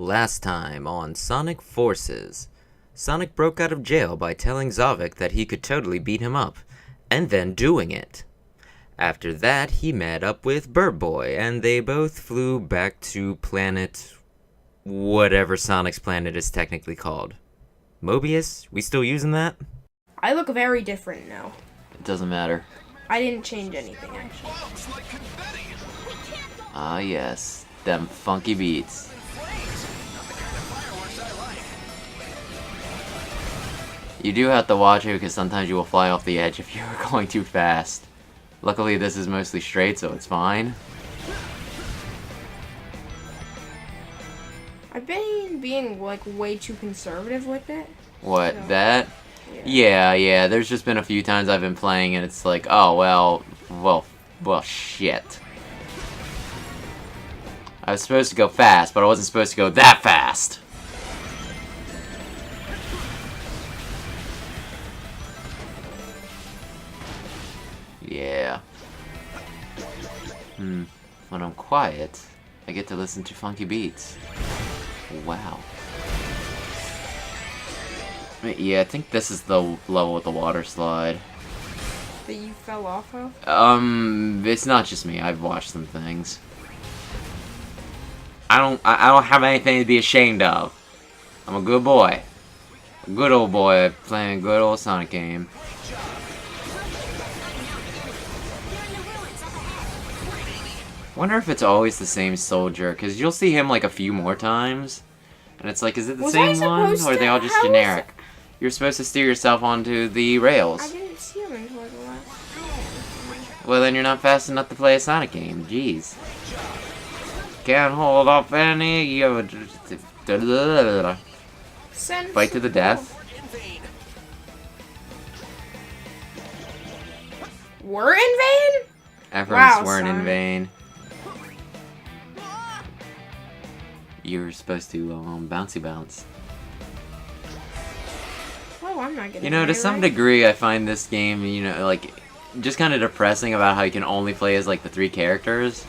Last time on Sonic Forces, Sonic broke out of jail by telling Zavik that he could totally beat him up, and then doing it. After that, he met up with Bird Boy, and they both flew back to planet... whatever Sonic's planet is technically called. Mobius? We still using that? I look very different now. It doesn't matter. I didn't change anything, actually. Ah yes, them funky beats. You do have to watch it because sometimes you will fly off the edge if you are going too fast. Luckily this is mostly straight, so it's fine. I've been being, like, way too conservative with it. What, So, that? Yeah, there's just been a few times I've been playing and it's like, oh, well, shit. I was supposed to go fast, but I wasn't supposed to go that fast. Yeah. When I'm quiet, I get to listen to funky beats. Wow. Yeah, I think this is the level with the water slide. That you fell off of? It's not just me. I've watched some things. I don't have anything to be ashamed of. I'm a good boy. A good old boy playing a good old Sonic game. Wonder if it's always the same soldier, because you'll see him like a few more times. And it's like, is it the same one, or are they all just generic? You're supposed to steer yourself onto the rails. I didn't see him until the last. Well, then you're not fast enough to play a Sonic game. Jeez. Can't hold off any. You fight to the death. We're in vain? Efforts weren't in Sonic. vain. You were supposed to bouncy bounce. Oh, I'm not getting You know, to some degree, I find this game, you know, like, just kind of depressing about how you can only play as, like, the 3 characters.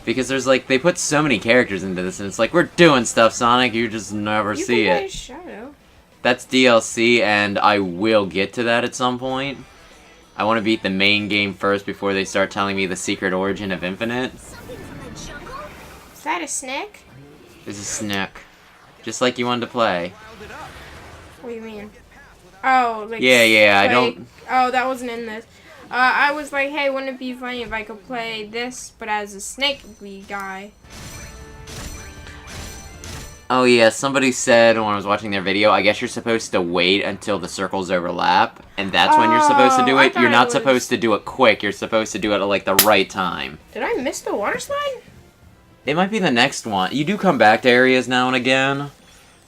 Because there's, like, they put so many characters into this, and it's like, we're doing stuff, Sonic, you just never see You can play it. as Shadow. That's DLC, and I will get to that at some point. I want to beat the main game first before they start telling me the secret origin of Infinite. Is that a snake? It's a snack. Just like you wanted to play. What do you mean? Oh, like... Yeah, I don't... Oh, that wasn't in this. I was like, hey, wouldn't it be funny if I could play this, but as a snake guy? Oh yeah, somebody said when I was watching their video, I guess you're supposed to wait until the circles overlap, and that's when you're supposed to do I it. thought You're it not was- supposed to do it quick, you're supposed to do it at like the right time. Did I miss the water slide? It might be the next one. You do come back to areas now and again,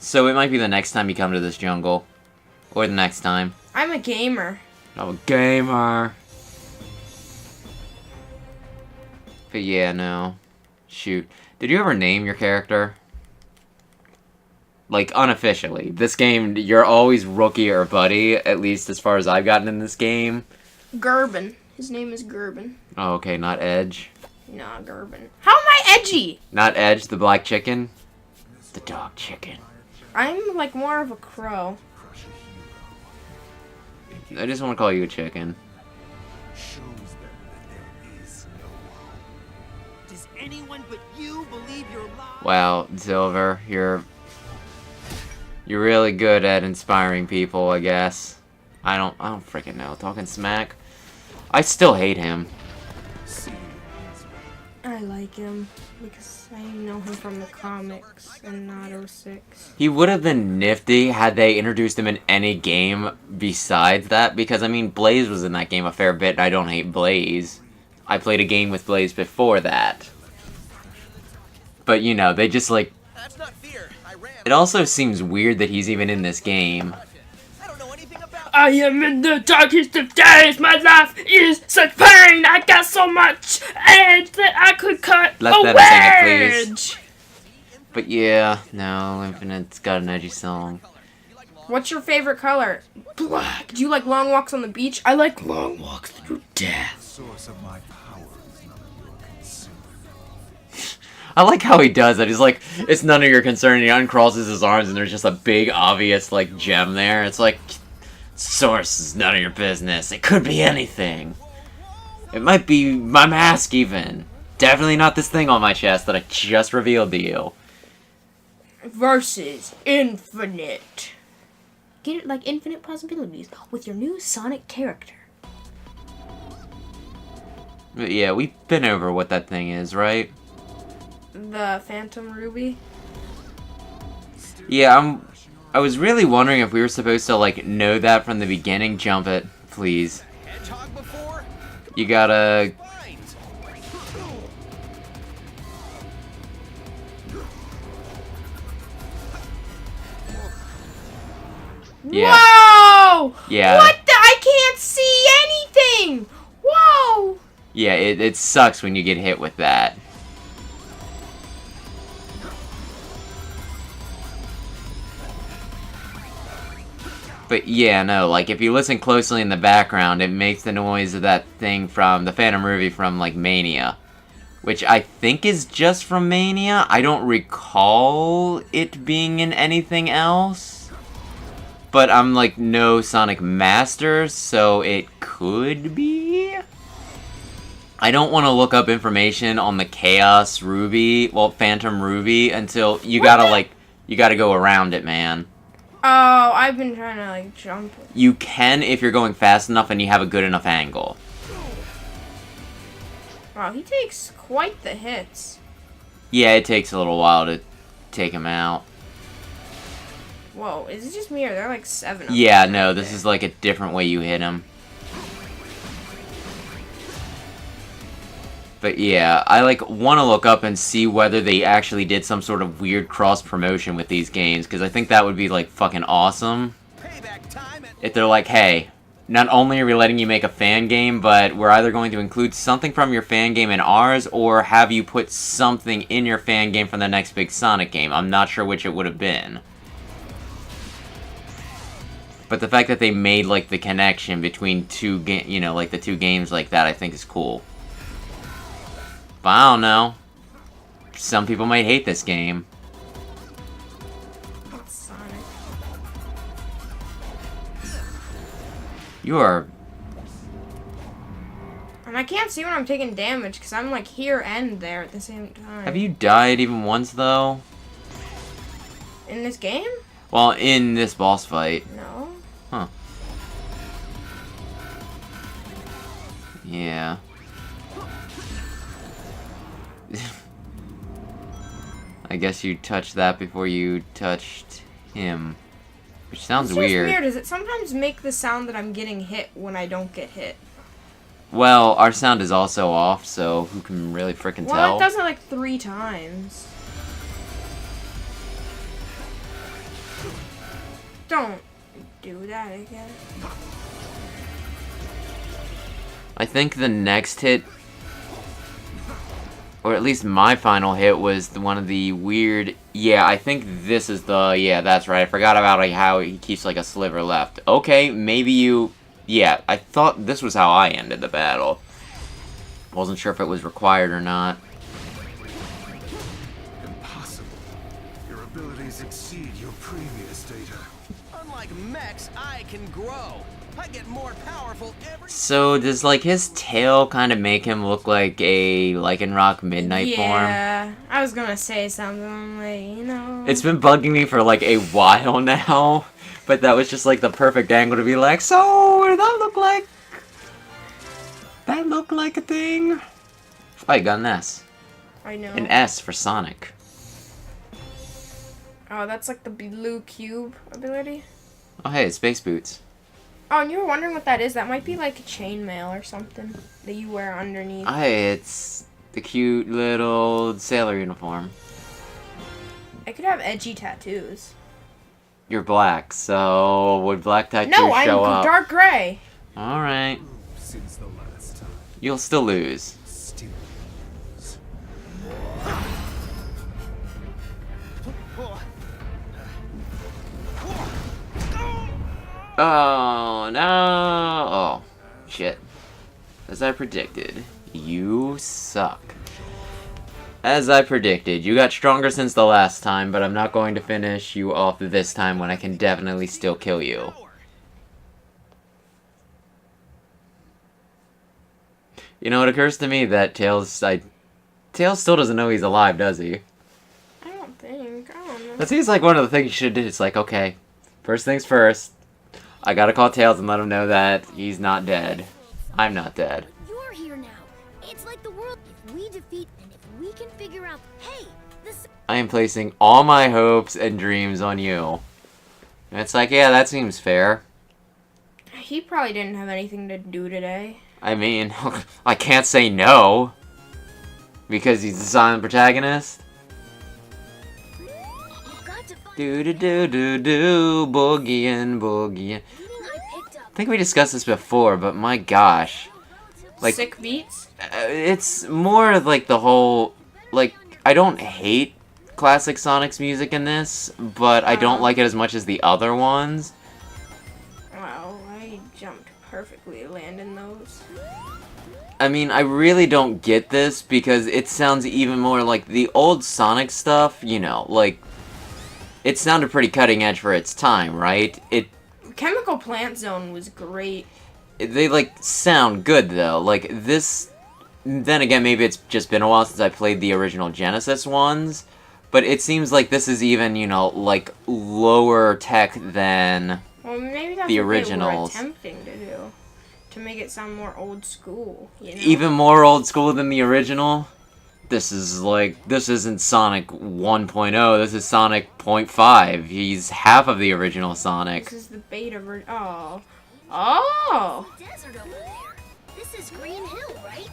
so it might be the next time you come to this jungle. Or the next time. I'm a gamer. I'm a gamer. But yeah, no. Shoot. Did you ever name your character? Like, unofficially. This game, you're always Rookie or Buddy, at least as far as I've gotten in this game. Gerben. His name is Gerben. Oh, okay, not Edge. Nah, Gerben. How am I edgy? Not Edge, the black chicken. The dog chicken. I'm like more of a crow. I just want to call you a chicken. Does anyone but you believe your lies? Wow, Silver, you're really good at inspiring people, I guess. I don't freaking know. Talking smack. I still hate him. I like him because I know him from the comics and not 06. He would have been nifty had they introduced him in any game besides that, because, I mean, Blaze was in that game a fair bit, and I don't hate Blaze. I played a game with Blaze before that. But, you know, they just, like... That's not fear. I ran. It also seems weird that he's even in this game. I don't know anything about I am in the darkest of days. My life is such pain. I got so much edge that I could cut Let a them sing it, please. wedge. But yeah, no, Infinite's got an edgy song. What's your favorite color? Black. Do you like long walks on the beach? I like long walks through death. Source of my power is none of your concern. I like how he does it. He's like, it's none of your concern. He uncrosses his arms, and there's just a big, obvious, like, gem there. It's like, source is none of your business. It could be anything. It might be my mask, even. Definitely not this thing on my chest that I just revealed to you. Versus Infinite. Get it like infinite possibilities with your new Sonic character. But yeah, we've been over what that thing is, right? The Phantom Ruby. Yeah, I was really wondering if we were supposed to, like, know that from the beginning. Jump it, please. Hedgehog before? You gotta... Blind. Yeah. Whoa! Yeah. What the? I can't see anything! Whoa! Yeah, it sucks when you get hit with that. But yeah, no, like, if you listen closely in the background, it makes the noise of that thing from the Phantom Ruby from, like, Mania. Which I think is just from Mania. I don't recall it being in anything else. But I'm, like, no Sonic Master, so it could be? I don't want to look up information on the Chaos Ruby, well, Phantom Ruby, until you gotta, like, you gotta go around it, man. Oh, I've been trying to, like, jump. You can if you're going fast enough and you have a good enough angle. Wow, he takes quite the hits. Yeah, it takes a little while to take him out. Whoa, is it just me or there are like 7 of them? Yeah, no, this is like a different way you hit him. But yeah, I like want to look up and see whether they actually did some sort of weird cross promotion with these games, because I think that would be like fucking awesome. Payback time at If they're like, hey, not only are we letting you make a fan game, but we're either going to include something from your fan game in ours, or have you put something in your fan game from the next big Sonic game. I'm not sure which it would have been. But the fact that they made like the connection between like the two games like that, I think is cool. But I don't know. Some people might hate this game. It's Sonic. You are... And I can't see when I'm taking damage because I'm like here and there at the same time. Have you died even once, though? In this game? Well, in this boss fight. No. Huh. Yeah. I guess you touched that before you touched him. Which sounds It's just weird. weird. Does it sometimes make the sound that I'm getting hit when I don't get hit? Well, our sound is also off, so who can really frickin' Well, tell? it does it like 3 times. Don't do that again. I think the next hit, or at least my final hit, was one of the weird... Yeah, I think this is the... Yeah, that's right. I forgot about like, how he keeps like a sliver left. Okay, maybe you... Yeah, I thought this was how I ended the battle. Wasn't sure if it was required or not. Impossible. Your abilities exceed your previous data. unlike mechs, I can grow. I get more powerful every So does like his tail kind of make him look like a Lycanroc Midnight form? Yeah, I was gonna say something like, you know. It's been bugging me for like a while now, but that was just like the perfect angle to be like, so did that look like... That look like a thing? Oh, you got an S. I know. An S for Sonic. Oh, that's like the blue cube ability. Oh hey, it's Space Boots. Oh, and you were wondering what that is? That might be like a chainmail or something that you wear underneath. Hey, it's the cute little sailor uniform. I could have edgy tattoos. You're black, so would black tattoos No, I'm show up? dark gray. Alright. Since the last time. You'll still lose. Still lose. Oh, no. Oh, shit. As I predicted, you suck. As I predicted, you got stronger since the last time, but I'm not going to finish you off this time when I can definitely still kill you. You know, it occurs to me that Tails still doesn't know he's alive, does he? I don't know. That seems like one of the things you should do. It's like, okay, first things first, I gotta call Tails and let him know that he's not dead. I'm not dead. You're here now. It's like the world. If we defeat and if we can figure out, hey, this. I am placing all my hopes and dreams on you. And it's like, yeah, that seems fair. He probably didn't have anything to do today. I mean, I can't say no. Because he's the silent protagonist. Do do do do do, boogieing, boogieing. I think we discussed this before, but my gosh. Like, Sick beats? It's more like the whole, like, I don't hate classic Sonic's music in this, but I don't like it as much as the other ones. Wow, I jumped perfectly landing those. I mean, I really don't get this because it sounds even more like the old Sonic stuff, you know, like, it sounded pretty cutting edge for its time, right? Chemical Plant Zone was great. They, like, sound good, though. Like, this... Then again, maybe it's just been a while since I played the original Genesis ones, but it seems like this is even, you know, like, lower tech than Well, maybe that's the what originals. they were attempting to do. To make it sound more old school, you know? Even more old school than the original? This is like, this isn't Sonic 1.0, this is Sonic 0.5. He's half of the original Sonic. This is the beta version. Oh. Oh! Desert over there. This is Green Hill, right?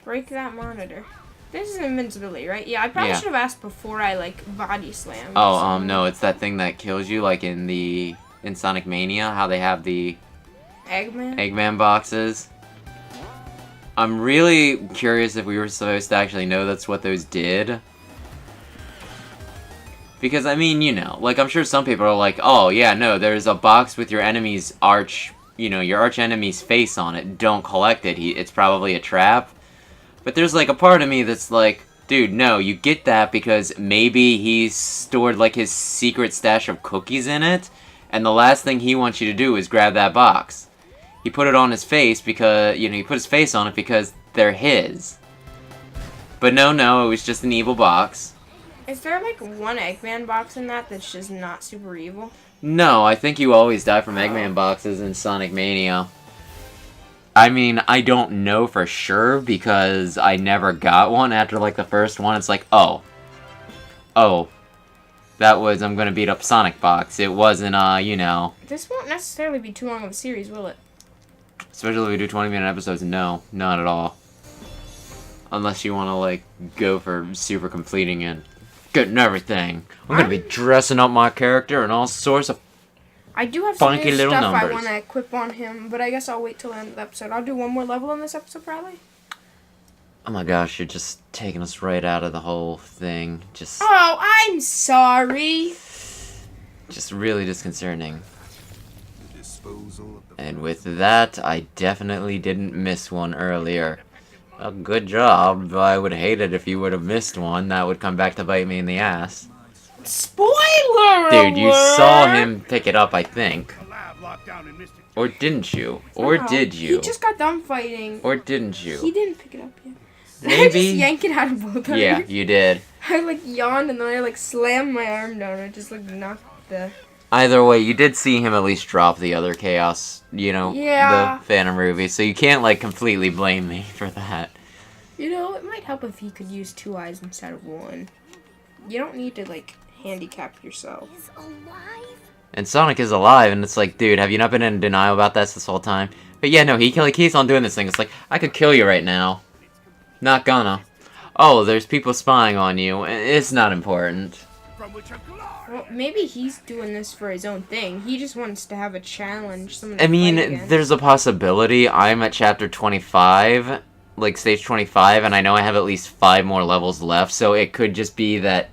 Break that monitor. This is invincibility, right? Yeah, I probably should have asked before I, like, body slammed. Oh, no, it's that thing that kills you, like in Sonic Mania, how they have the Eggman boxes. I'm really curious if we were supposed to actually know that's what those did. Because, I mean, you know, like, I'm sure some people are like, oh, yeah, no, there's a box with your enemy's your arch enemy's face on it. Don't collect it. It's probably a trap. But there's, like, a part of me that's like, dude, no, you get that because maybe he's stored, like, his secret stash of cookies in it, and the last thing he wants you to do is grab that box. He put it on his face because, you know, he put his face on it because they're his. But no, it was just an evil box. Is there, like, one Eggman box in that that's just not super evil? No, I think you always die from Eggman boxes in Sonic Mania. I mean, I don't know for sure because I never got one after, like, the first one. It's like, oh, that was I'm gonna beat up Sonic box. It wasn't, you know. This won't necessarily be too long of a series, will it? Especially if we do 20-minute episodes, no, not at all. Unless you want to, like, go for super completing and getting everything. I'm gonna be dressing up my character and all sorts of I do have some funky new little stuff numbers. I want to equip on him, but I guess I'll wait till the end of the episode. I'll do one more level in this episode, probably. Oh my gosh, you're just taking us right out of the whole thing. Just Oh, I'm sorry. really disconcerting. Disposal of the And with that, I definitely didn't miss one earlier. Well, good job. I would hate it if you would have missed one. That would come back to bite me in the ass. Spoiler Dude, you alert! saw him pick it up, I think. lab lockdown in Mystic. Or didn't you? Or No, did you? He just got done fighting. Or didn't He you? didn't pick it up yet. I Maybe. just yanked it out of both of Yeah, you did. I, like, yawned and then I, like, slammed my arm down. I just, like, knocked the... Either way, you did see him at least drop the other Chaos, you know, Yeah. the Phantom Ruby, so you can't, like, completely blame me for that. You know, it might help if he could use 2 eyes instead of 1. You don't need to, like, handicap yourself. Is alive? And Sonic is alive, and it's like, dude, have you not been in denial about this whole time? But yeah, no, he keeps on doing this thing. It's like, I could kill you right now. Not gonna. Oh, there's people spying on you. It's not important. From which a glory. Well, maybe he's doing this for his own thing. He just wants to have a challenge. Someone I to mean, fight against. there's a possibility. I'm at chapter 25, like stage 25, and I know I have at least 5 more levels left, so it could just be that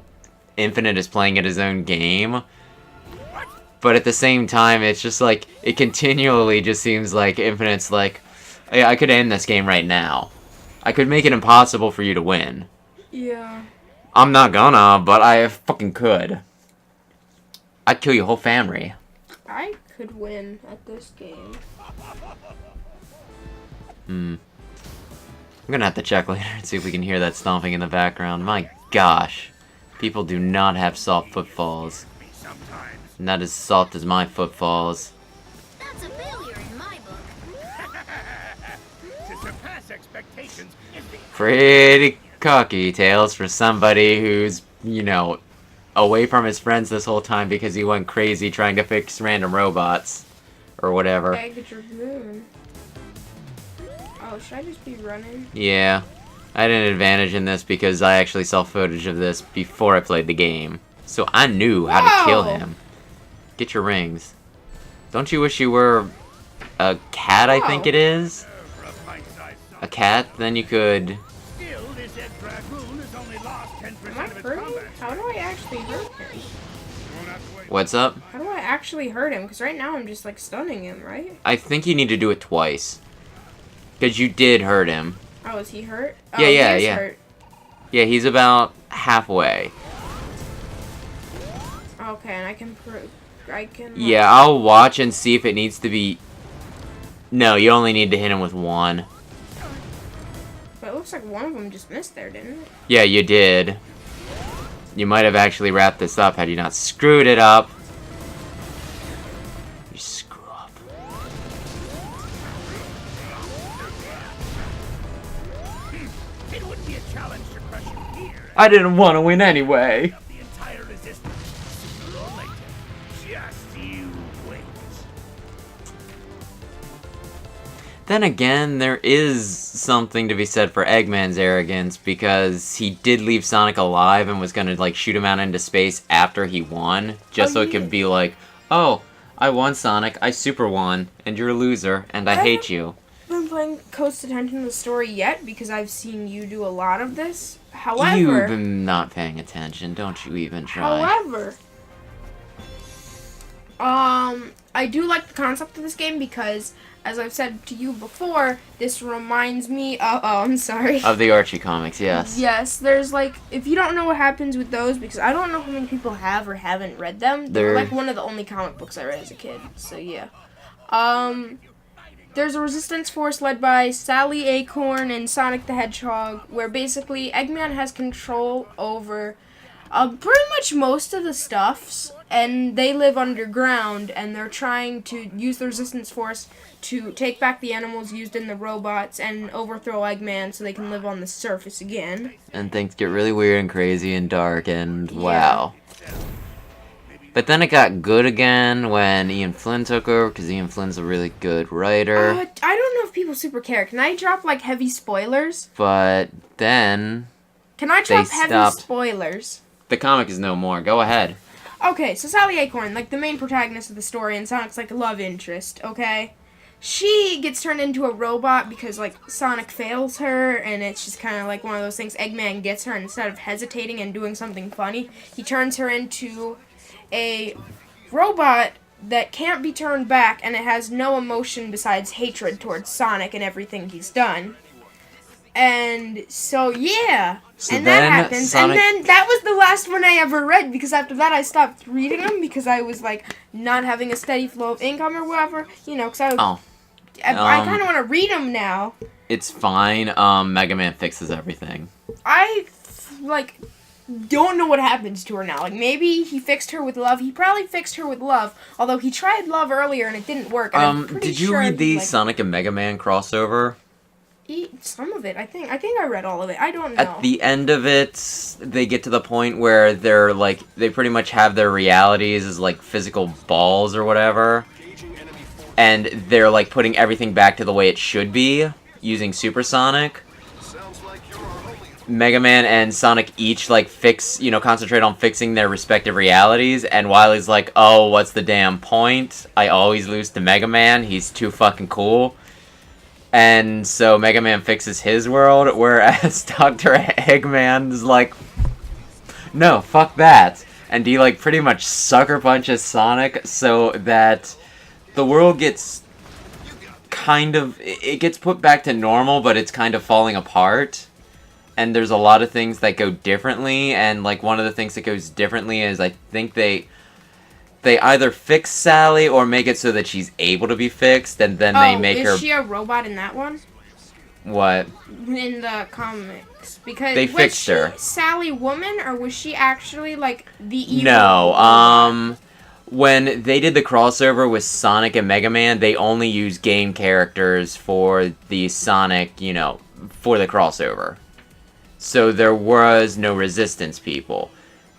Infinite is playing at his own game. But at the same time, it's just like, it continually just seems like Infinite's like, hey, I could end this game right now. I could make it impossible for you to win. Yeah. I'm not gonna, but I fucking could. I'd kill your whole family. I could win at this game. I'm gonna have to check later and see if we can hear that stomping in the background. My gosh. People do not have soft footfalls. And that is soft as my footfalls. That's a failure in my book. To surpass expectations is the Pretty cocky, Tails, for somebody who's, you know, away from his friends this whole time because he went crazy trying to fix random robots. Or whatever. Egg Dragoon. Oh, should I just be running? Yeah. I had an advantage in this because I actually saw footage of this before I played the game. So I knew how to kill Whoa! him. Get your rings. Don't you wish you were a cat, I think Whoa. it is? rough hindsight. A cat? Then you could... Still, this Ed Dragoon has only lost 10% Am I of its hurting? combat. How do I actually hurt him? You won't have to wait. What's up? How do I actually hurt him? Because right now I'm just like stunning him, right? I think you need to do it twice. Because you did hurt him. Oh, is he hurt? Oh, Yeah, yeah, he is yeah. hurt. Yeah, he's about halfway. Okay, and I can Yeah, I'll watch and see if it needs to be... No, you only need to hit him with one. But it looks like one of them just missed there, didn't it? Yeah, you did. You might have actually wrapped this up had you not screwed it up. You screw up. It wouldn't be a challenge to crush you here. I didn't want to win anyway. The entire resistance. Sooner or later. Just you wait. Then again, there is something to be said for Eggman's arrogance because he did leave Sonic alive and was gonna like shoot him out into space after he won, just so it could be like, oh, I won, Sonic, I super won, and you're a loser, and I hate you. Been paying close attention to the story yet because I've seen you do a lot of this. You've However, been not paying attention, don't you even try. I do like the concept of this game because, as I've said to you before, this reminds me of, I'm sorry. Of the Archie comics, yes. Yes, there's like, if you don't know what happens with those, because I don't know how many people have or haven't read them. They're like one of the only comic books I read as a kid, so yeah. There's a resistance force led by Sally Acorn and Sonic the Hedgehog, where basically Eggman has control over pretty much most of the stuffs, and they live underground, and they're trying to use the resistance force to take back the animals used in the robots and overthrow Eggman so they can live on the surface again. And things get really weird and crazy and dark and wow. But then it got good again when Ian Flynn took over, because Ian Flynn's a really good writer. I don't know if people super care. Can I drop, like, heavy spoilers? But then Can I drop They heavy stopped. spoilers? the comic is no more. Go ahead. Okay, so Sally Acorn, like, the main protagonist of the story, and Sonic's, like, a love interest, okay? She gets turned into a robot because, like, Sonic fails her, and it's just kind of like one of those things. Eggman gets her, and instead of hesitating and doing something funny, he turns her into a robot that can't be turned back, and it has no emotion besides hatred towards Sonic and everything he's done. And so, yeah. So and that then happens. Sonic- And then that was the last one I ever read, because after that I stopped reading them because I was, like, not having a steady flow of income or whatever. You know, because I kind of want to read them now. It's fine. Mega Man fixes everything. I, like, don't know what happens to her now. Like, maybe he fixed her with love. He probably fixed her with love, although he tried love earlier and it didn't work. And I'm pretty Did you sure read the like, Sonic and Mega Man crossover? some of it, I think. I think I read all of it. I don't know. At the end of it, they get to the point where they're like, they pretty much have their realities as like physical balls or whatever. And they're like putting everything back to the way it should be using Supersonic. Mega Man and Sonic each like concentrate on fixing their respective realities, and Wily's like, oh, what's the damn point? I always lose to Mega Man, he's too fucking cool. And so Mega Man fixes his world, whereas Dr. Eggman's like, no, fuck that. And he like pretty much sucker punches Sonic so that the world gets it gets put back to normal, but it's kind of falling apart. and there's a lot of things that go differently, and like one of the things that goes differently is I think they either fix Sally or make it so that she's able to be fixed, and then they make her... is she a robot in that one? What? In the comics. Because they fixed her. Was she Sally woman, or was she actually, like, the evil No, when they did the crossover with Sonic and Mega Man, they only used game characters for the Sonic, you know, for the crossover. So there was no Resistance people.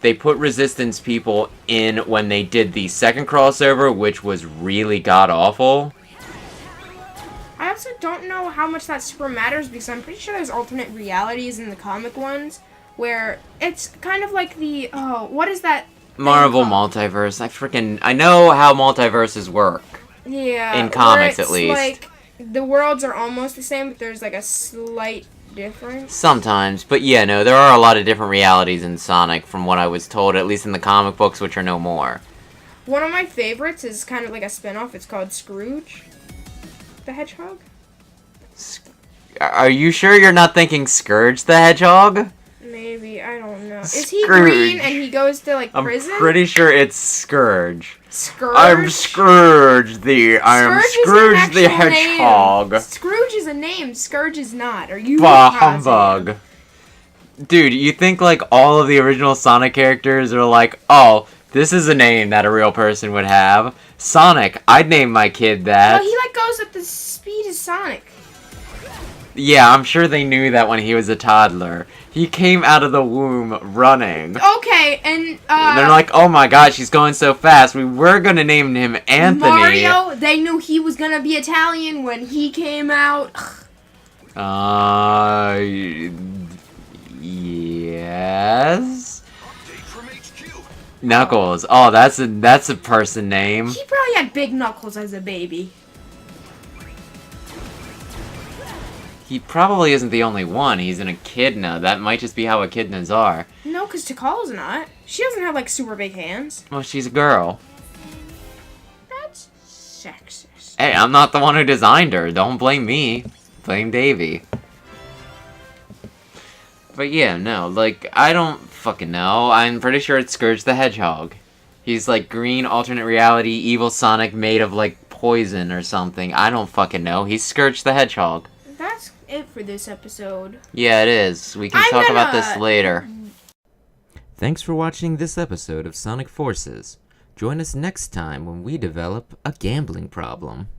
They put Resistance people in when they did the second crossover, which was really god-awful. I also don't know how much that super matters, because I'm pretty sure there's alternate realities in the comic ones, where it's kind of like the, what is that? Marvel Multiverse. I know how multiverses work. Yeah. In comics, at least. Like, the worlds are almost the same, but there's like a slight difference. Sometimes, but yeah, no, there are a lot of different realities in Sonic from what I was told, at least in the comic books, which are no more. One of my favorites is kind of like a spin-off. It's called Scrooge the Hedgehog. Are you sure you're not thinking Scourge the Hedgehog? Maybe, I don't know. Is he Scourge. green and he goes to like prison? I'm pretty sure it's Scourge. Scourge? I'm Scrooge the Hedgehog. Name. Scrooge is a name, Scourge is not. Are you Bah humbug. Dude, you think like all of the original Sonic characters are like, oh, this is a name that a real person would have. Sonic, I'd name my kid that. Well, he like goes at the speed of Sonic. Yeah, I'm sure they knew that when he was a toddler. He came out of the womb running. Okay, and they're like, oh my gosh, he's going so fast. We were gonna name him Anthony. Mario, they knew he was gonna be Italian when he came out. Yes. Knuckles. Oh, that's a person name. He probably had big Knuckles as a baby. He probably isn't the only one. He's an echidna. That might just be how echidnas are. No, because Tikala's not. She doesn't have, like, super big hands. Well, she's a girl. That's sexist. Hey, I'm not the one who designed her. Don't blame me. Blame Davey. But yeah, no, like, I don't fucking know. I'm pretty sure it's Scourge the Hedgehog. He's, like, green, alternate reality, evil Sonic made of, like, poison or something. I don't fucking know. He's Scourge the Hedgehog. That's it for this episode. Yeah, it is. We can talk about this later. Thanks for watching this episode of Sonic Forces. Join us next time when we develop a gambling problem.